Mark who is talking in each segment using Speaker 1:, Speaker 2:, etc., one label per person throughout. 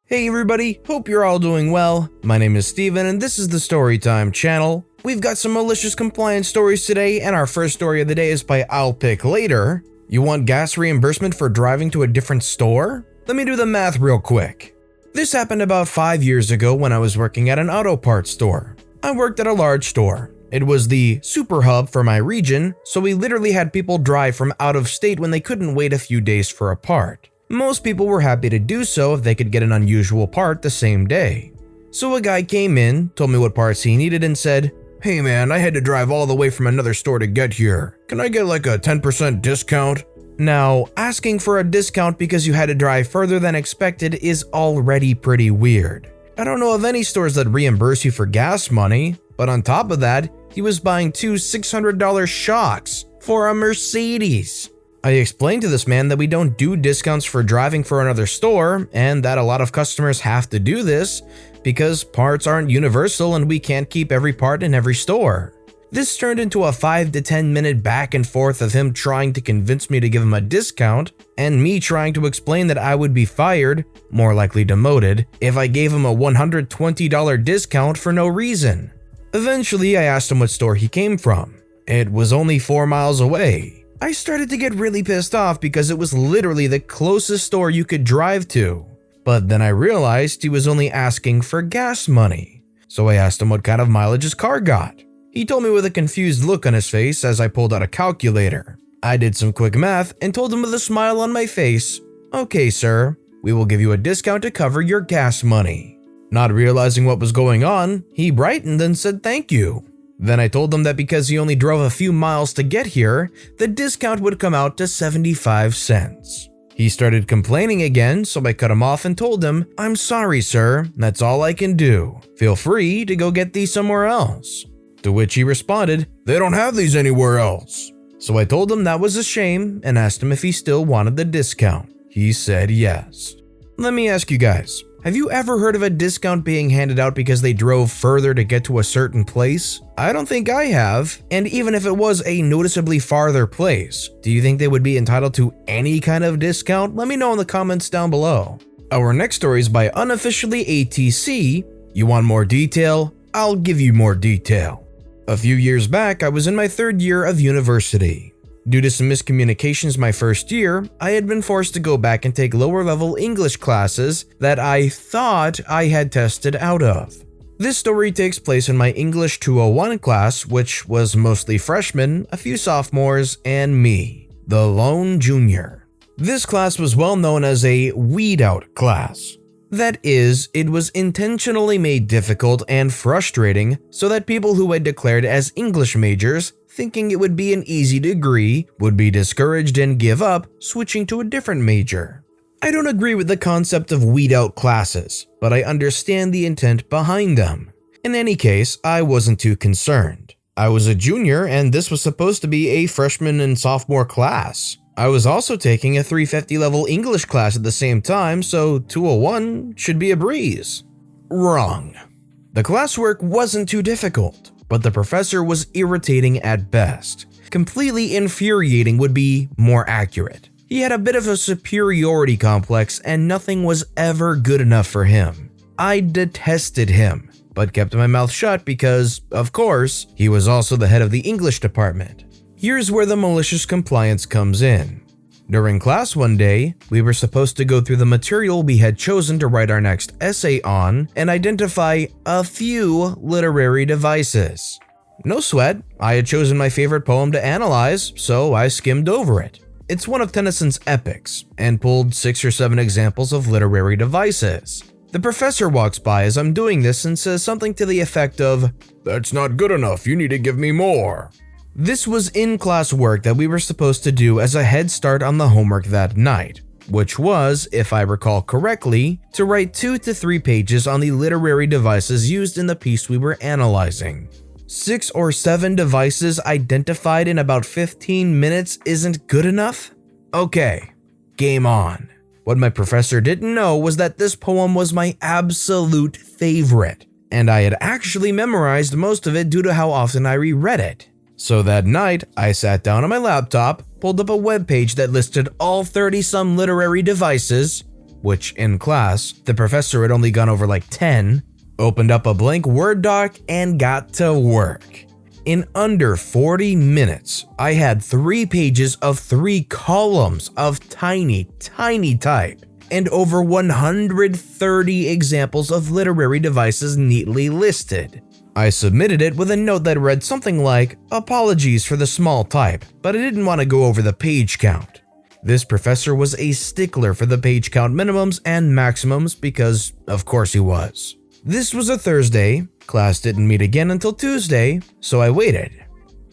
Speaker 1: Hey everybody, hope you're all doing well. My name is Steven and this is the Storytime channel. We've got some malicious compliance stories today, and our first story of the day is by illpicklater. You want gas reimbursement for driving to a different store? Let me do the math real quick. This happened about 5 years ago when I was working at an auto parts store. I worked at a large store. It was the super hub for my region, so we literally had people drive from out of state when they couldn't wait a few days for a part. Most people were happy to do so if they could get an unusual part the same day. So a guy came in, told me what parts he needed and said, "Hey man, I had to drive all the way from another store to get here. Can I get like a 10% discount?" Now, asking for a discount because you had to drive further than expected is already pretty weird. I don't know of any stores that reimburse you for gas money, but on top of that, he was buying two $600 shocks for a Mercedes. I explained to this man that we don't do discounts for driving for another store, and that a lot of customers have to do this because parts aren't universal and we can't keep every part in every store. This turned into a 5 to 10 minute back and forth of him trying to convince me to give him a discount, and me trying to explain that I would be fired, more likely demoted, if I gave him a $120 discount for no reason. Eventually, I asked him what store he came from. It was only 4 miles away. I started to get really pissed off because it was literally the closest store you could drive to. But then I realized he was only asking for gas money. So I asked him what kind of mileage his car got. He told me with a confused look on his face as I pulled out a calculator. I did some quick math and told him with a smile on my face, "Okay sir, we will give you a discount to cover your gas money." Not realizing what was going on, he brightened and said thank you. Then I told him that because he only drove a few miles to get here, the discount would come out to 75 cents. He started complaining again, so I cut him off and told him, "I'm sorry sir, that's all I can do. Feel free to go get these somewhere else." To which he responded, "They don't have these anywhere else." So I told him that was a shame and asked him if he still wanted the discount. He said yes. Let me ask you guys, have you ever heard of a discount being handed out because they drove further to get to a certain place? I don't think I have, and even if it was a noticeably farther place, do you think they would be entitled to any kind of discount? Let me know in the comments down below. Our next story is by unofficiallyATC. You want more detail? I'll give you more detail. A few years back, I was in my 3rd year of university. Due to some miscommunications my first year, I had been forced to go back and take lower-level English classes that I thought I had tested out of. This story takes place in my English 201 class, which was mostly freshmen, a few sophomores, and me, the lone junior. This class was well known as a weed-out class. That is, it was intentionally made difficult and frustrating so that people who had declared as English majors, thinking it would be an easy degree, would be discouraged and give up, switching to a different major. I don't agree with the concept of weed-out classes, but I understand the intent behind them. In any case, I wasn't too concerned. I was a junior and this was supposed to be a freshman and sophomore class. I was also taking a 350 level English class at the same time, so 201 should be a breeze. Wrong. The classwork wasn't too difficult, but the professor was irritating at best. Completely infuriating would be more accurate. He had a bit of a superiority complex and nothing was ever good enough for him. I detested him, but kept my mouth shut because, of course, he was also the head of the English department. Here's where the malicious compliance comes in. During class one day, we were supposed to go through the material we had chosen to write our next essay on and identify a few literary devices. No sweat, I had chosen my favorite poem to analyze, so I skimmed over it. It's one of Tennyson's epics, and pulled 6 or 7 examples of literary devices. The professor walks by as I'm doing this and says something to the effect of, "That's not good enough, you need to give me more." This was in-class work that we were supposed to do as a head start on the homework that night, which was, if I recall correctly, to write 2 to 3 pages on the literary devices used in the piece we were analyzing. 6 or 7 devices identified in about 15 minutes isn't good enough? Okay, game on. What my professor didn't know was that this poem was my absolute favorite, and I had actually memorized most of it due to how often I reread it. So that night, I sat down on my laptop, pulled up a webpage that listed all 30-some literary devices, which in class, the professor had only gone over like 10, opened up a blank Word doc and got to work. In under 40 minutes, I had 3 pages of 3 columns of tiny type and over 130 examples of literary devices neatly listed. I submitted it with a note that read something like, "Apologies for the small type, but I didn't want to go over the page count." This professor was a stickler for the page count minimums and maximums because, of course, he was. This was a Thursday, class didn't meet again until Tuesday, so I waited.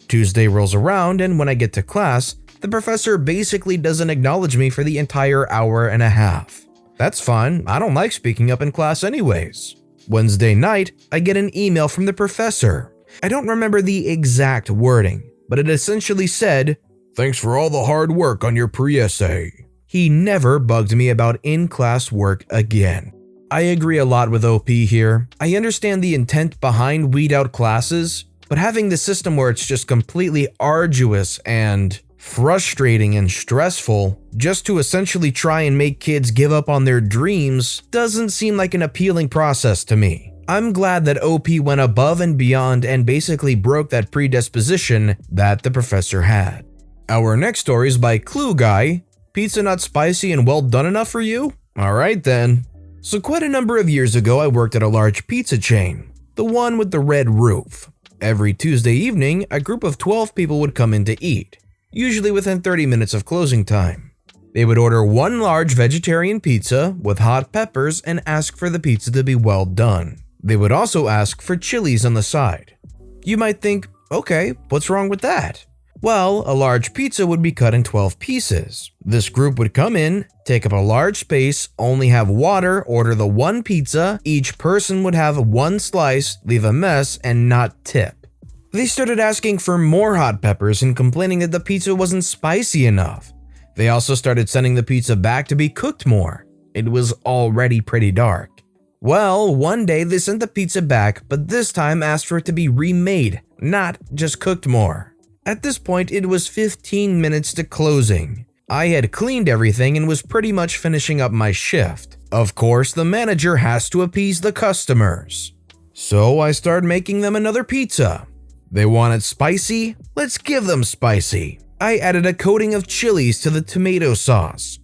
Speaker 1: Tuesday rolls around, and when I get to class, the professor basically doesn't acknowledge me for the entire hour and a half. That's fine, I don't like speaking up in class anyways. Wednesday night, I get an email from the professor. I don't remember the exact wording, but it essentially said, "Thanks for all the hard work on your pre-essay." He never bugged me about in-class work again. I agree a lot with OP here. I understand the intent behind weed out classes, but having the system where it's just completely arduous and frustrating and stressful just to essentially try and make kids give up on their dreams doesn't seem like an appealing process to me. I'm glad that OP went above and beyond and basically broke that predisposition that the professor had. Our next story is by Clueguy. Pizza not spicy and well done enough for you? Alright then. So quite a number of years ago, I worked at a large pizza chain, the one with the red roof. Every Tuesday evening, a group of 12 people would come in to eat, usually within 30 minutes of closing time. They would order 1 large vegetarian pizza with hot peppers and ask for the pizza to be well done. They would also ask for chilies on the side. You might think, okay, what's wrong with that? Well, a large pizza would be cut in 12 pieces. This group would come in, take up a large space, only have water, order the 1 pizza, each person would have 1 slice, leave a mess, and not tip. They started asking for more hot peppers and complaining that the pizza wasn't spicy enough. They also started sending the pizza back to be cooked more. It was already pretty dark. Well, one day they sent the pizza back, but this time asked for it to be remade, not just cooked more. At this point, it was 15 minutes to closing. I had cleaned everything and was pretty much finishing up my shift. Of course, the manager has to appease the customers. So I started making them another pizza. They wanted spicy? Let's give them spicy. I added a coating of chilies to the tomato sauce,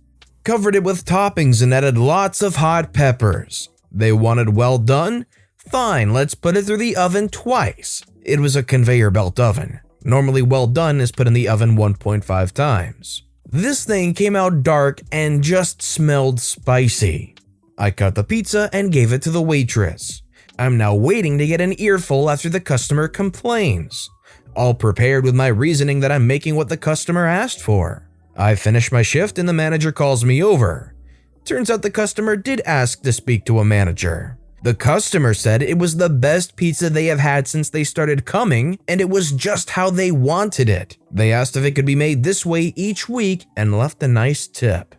Speaker 1: covered it with toppings and added lots of hot peppers. They wanted well done? Fine, let's put it through the oven twice. It was a conveyor belt oven. Normally well done is put in the oven 1.5 times. This thing came out dark and just smelled spicy. I cut the pizza and gave it to the waitress. I'm now waiting to get an earful after the customer complains, all prepared with my reasoning that I'm making what the customer asked for. I finish my shift and the manager calls me over. Turns out the customer did ask to speak to a manager. The customer said it was the best pizza they have had since they started coming, and it was just how they wanted it. They asked if it could be made this way each week and left a nice tip.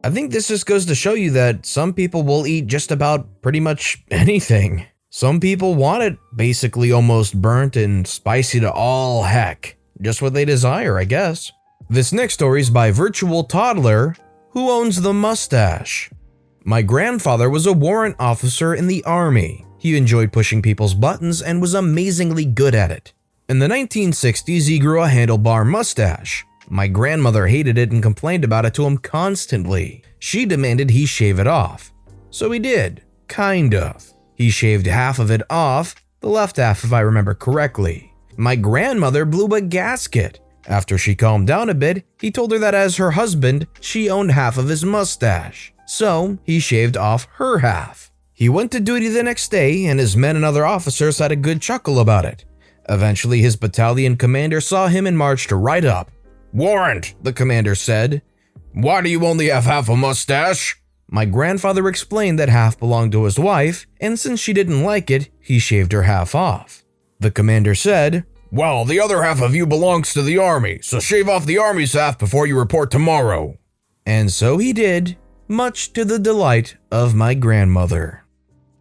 Speaker 1: I think this just goes to show you that some people will eat just about pretty much anything. Some people want it basically almost burnt and spicy to all heck. Just what they desire, I guess. This next story is by VirtualToddler, who owns the mustache. My grandfather was a warrant officer in the army. He enjoyed pushing people's buttons and was amazingly good at it. In the 1960s, he grew a handlebar mustache. My grandmother hated it and complained about it to him constantly. She demanded he shave it off. So he did, kind of. He shaved half of it off, the left half if I remember correctly. My grandmother blew a gasket. After she calmed down a bit, he told her that as her husband, she owned half of his mustache. So he shaved off her half. He went to duty the next day and his men and other officers had a good chuckle about it. Eventually his battalion commander saw him and marched right up. "Warrant," the commander said. "Why do you only have half a mustache?" My grandfather explained that half belonged to his wife, and since she didn't like it, he shaved her half off. The commander said, "Well, the other half of you belongs to the army, so shave off the army's half before you report tomorrow." And so he did, much to the delight of my grandmother.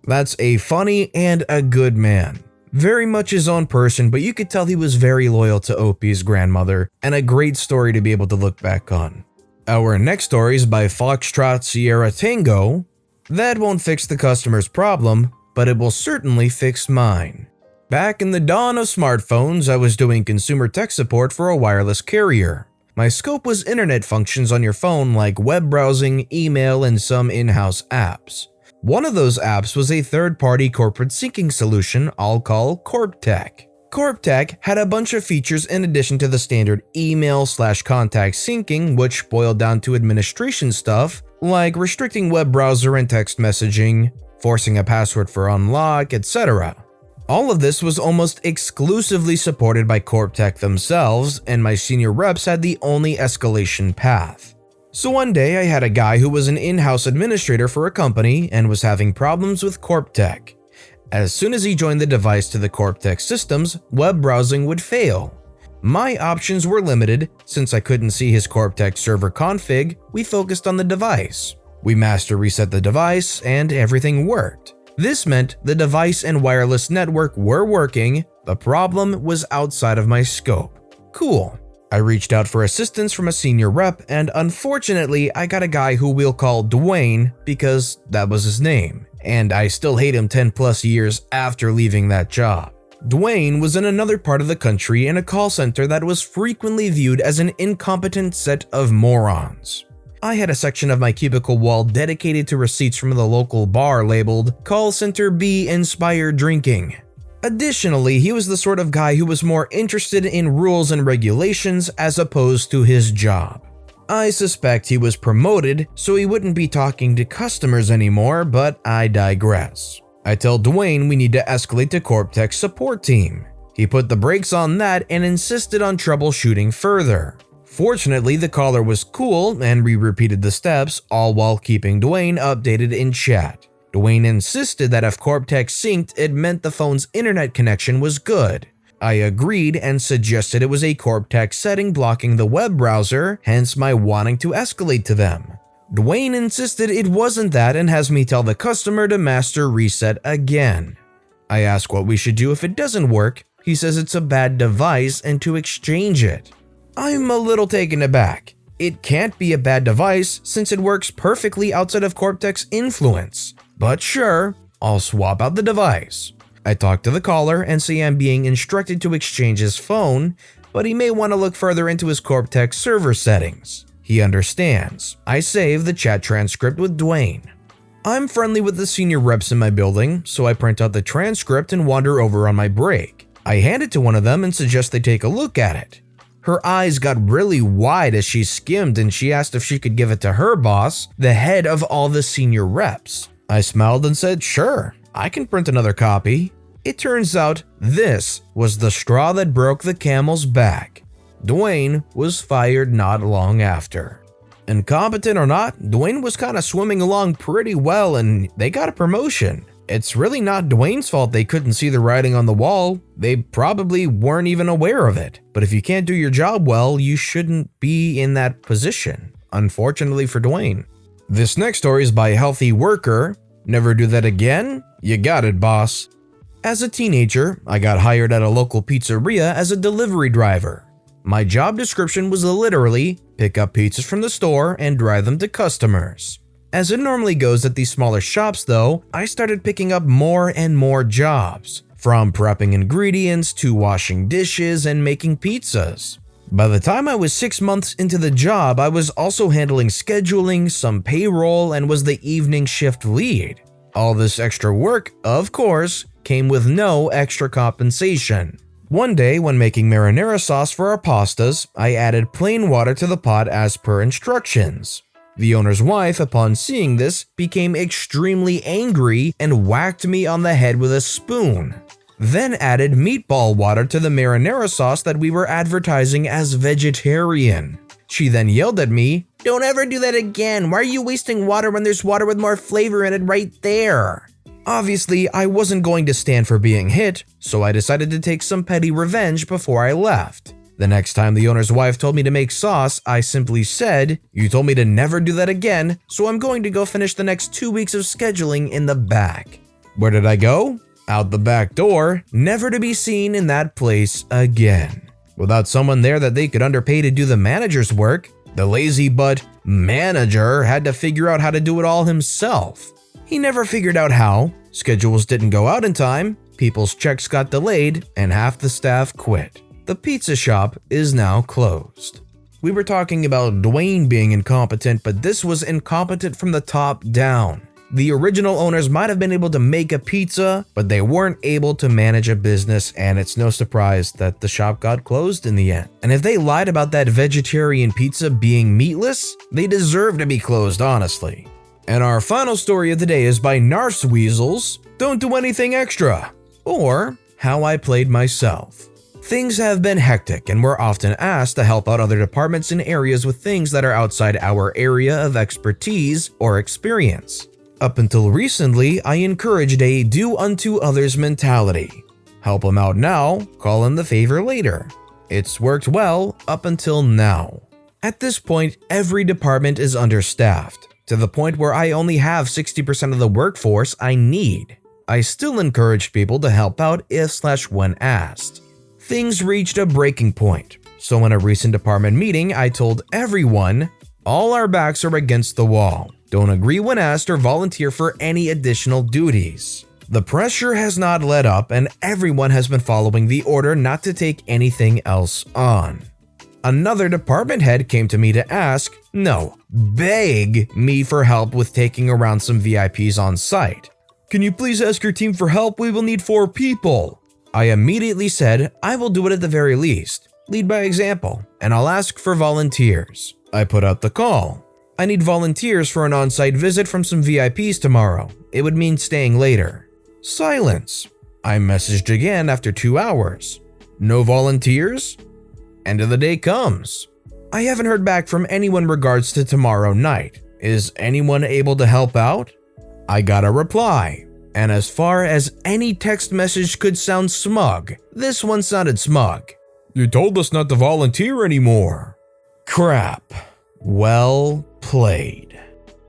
Speaker 1: That's a funny and a good man. Very much his own person, but you could tell he was very loyal to OP's grandmother, and a great story to be able to look back on. Our next story is by FoxtrotSierraTango. That won't fix the customer's problem, but it will certainly fix mine. Back in the dawn of smartphones, I was doing consumer tech support for a wireless carrier. My scope was internet functions on your phone like web browsing, email, and some in-house apps. One of those apps was a third-party corporate syncing solution I'll call CorpTech. CorpTech had a bunch of features in addition to the standard email/contact syncing, which boiled down to administration stuff like restricting web browser and text messaging, forcing a password for unlock, etc. All of this was almost exclusively supported by CorpTech themselves, and my senior reps had the only escalation path. So one day I had a guy who was an in-house administrator for a company and was having problems with CorpTech. As soon as he joined the device to the CorpTech systems, web browsing would fail. My options were limited. Since I couldn't see his CorpTech server config, we focused on the device. We master reset the device and everything worked. This meant the device and wireless network were working. The problem was outside of my scope. Cool. I reached out for assistance from a senior rep, and unfortunately I got a guy who we'll call Dwayne because that was his name, and I still hate him 10 plus years after leaving that job. Dwayne was in another part of the country in a call center that was frequently viewed as an incompetent set of morons. I had a section of my cubicle wall dedicated to receipts from the local bar labeled Call Center B Inspired Drinking. Additionally, he was the sort of guy who was more interested in rules and regulations as opposed to his job. I suspect he was promoted so he wouldn't be talking to customers anymore, but I digress. I tell Dwayne we need to escalate to CorpTech's support team. He put the brakes on that and insisted on troubleshooting further. Fortunately, the caller was cool and we repeated the steps, all while keeping Dwayne updated in chat. Dwayne insisted that if CorpTech synced, it meant the phone's internet connection was good. I agreed and suggested it was a CorpTech setting blocking the web browser, hence my wanting to escalate to them. Dwayne insisted it wasn't that and has me tell the customer to master reset again. I ask what we should do if it doesn't work. He says it's a bad device and to exchange it. I'm a little taken aback. It can't be a bad device since it works perfectly outside of CorpTech's influence. But sure, I'll swap out the device. I talk to the caller and say I'm being instructed to exchange his phone, but he may want to look further into his CorpTech server settings. He understands. I save the chat transcript with Dwayne. I'm friendly with the senior reps in my building, so I print out the transcript and wander over on my break. I hand it to one of them and suggest they take a look at it. Her eyes got really wide as she skimmed and she asked if she could give it to her boss, the head of all the senior reps. I smiled and said, sure, I can print another copy. It turns out this was the straw that broke the camel's back. Dwayne was fired not long after. Incompetent or not, Dwayne was kind of swimming along pretty well and they got a promotion. It's really not Dwayne's fault they couldn't see the writing on the wall. They probably weren't even aware of it. But if you can't do your job well, you shouldn't be in that position. Unfortunately for Dwayne. This next story is by Healthy Worker. Never do that again? You got it, boss. As a teenager, I got hired at a local pizzeria as a delivery driver. My job description was literally pick up pizzas from the store and drive them to customers. As it normally goes at these smaller shops though, I started picking up more and more jobs, from prepping ingredients to washing dishes and making pizzas. By the time I was 6 months into the job, I was also handling scheduling, some payroll, and was the evening shift lead. All this extra work, of course, came with no extra compensation. One day, when making marinara sauce for our pastas, I added plain water to the pot as per instructions. The owner's wife, upon seeing this, became extremely angry and whacked me on the head with a spoon. Then added meatball water to the marinara sauce that we were advertising as vegetarian. She then yelled at me, "Don't ever do that again. Why are you wasting water when there's water with more flavor in it right there?" Obviously, I wasn't going to stand for being hit, so I decided to take some petty revenge before I left. The next time the owner's wife told me to make sauce, I simply said, "You told me to never do that again, so I'm going to go finish the next 2 weeks of scheduling in the back." Where did I go? Out the back door, never to be seen in that place again. Without someone there that they could underpay to do the manager's work, the lazy but manager had to figure out how to do it all himself. He never figured out how, schedules didn't go out in time, people's checks got delayed, and half the staff quit. The pizza shop is now closed. We were talking about Dwayne being incompetent, but this was incompetent from the top down. The original owners might have been able to make a pizza, but they weren't able to manage a business, and it's no surprise that the shop got closed in the end. And if they lied about that vegetarian pizza being meatless, they deserve to be closed, honestly. And our final story of the day is by narsfweasels, Don't Do Anything Extra, or How I Played Myself. Things have been hectic, and we're often asked to help out other departments in areas with things that are outside our area of expertise or experience. Up until recently, I encouraged a do unto others mentality. Help them out now, call in the favor later. It's worked well up until now. At this point, every department is understaffed, to the point where I only have 60% of the workforce I need. I still encouraged people to help out if/when asked. Things reached a breaking point, so in a recent department meeting, I told everyone, all our backs are against the wall. Don't agree when asked or volunteer for any additional duties. The pressure has not let up, and everyone has been following the order not to take anything else on. Another department head came to me to ask, no, beg me for help with taking around some VIPs on site. Can you please ask your team for help? We will need 4 people. I immediately said, I will do it at the very least. Lead by example, and I'll ask for volunteers. I put out the call. I need volunteers for an on-site visit from some VIPs tomorrow. It would mean staying later. Silence. I messaged again after 2 hours. No volunteers? End of the day comes. I haven't heard back from anyone regards to tomorrow night. Is anyone able to help out? I got a reply. And as far as any text message could sound smug, this one sounded smug. You told us not to volunteer anymore. Crap. Well played.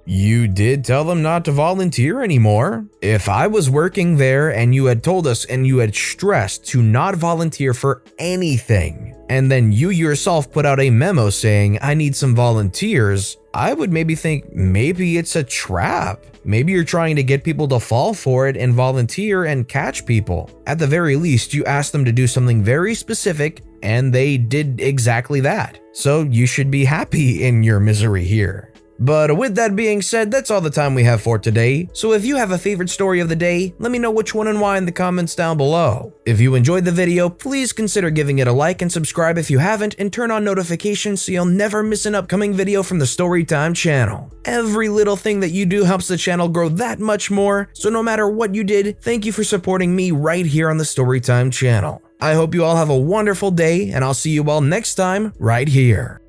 Speaker 1: You did tell them not to volunteer anymore. If I was working there and you had told us and you had stressed to not volunteer for anything, and then you yourself put out a memo saying, I need some volunteers, I would maybe think maybe it's a trap. Maybe you're trying to get people to fall for it and volunteer and catch people. At the very least, you asked them to do something very specific and they did exactly that. So you should be happy in your misery here. But with that being said, that's all the time we have for today. So if you have a favorite story of the day, let me know which one and why in the comments down below. If you enjoyed the video, please consider giving it a like and subscribe if you haven't, and turn on notifications so you'll never miss an upcoming video from the Storytime channel. Every little thing that you do helps the channel grow that much more, so no matter what you did, thank you for supporting me right here on the Storytime channel. I hope you all have a wonderful day, and I'll see you all next time right here.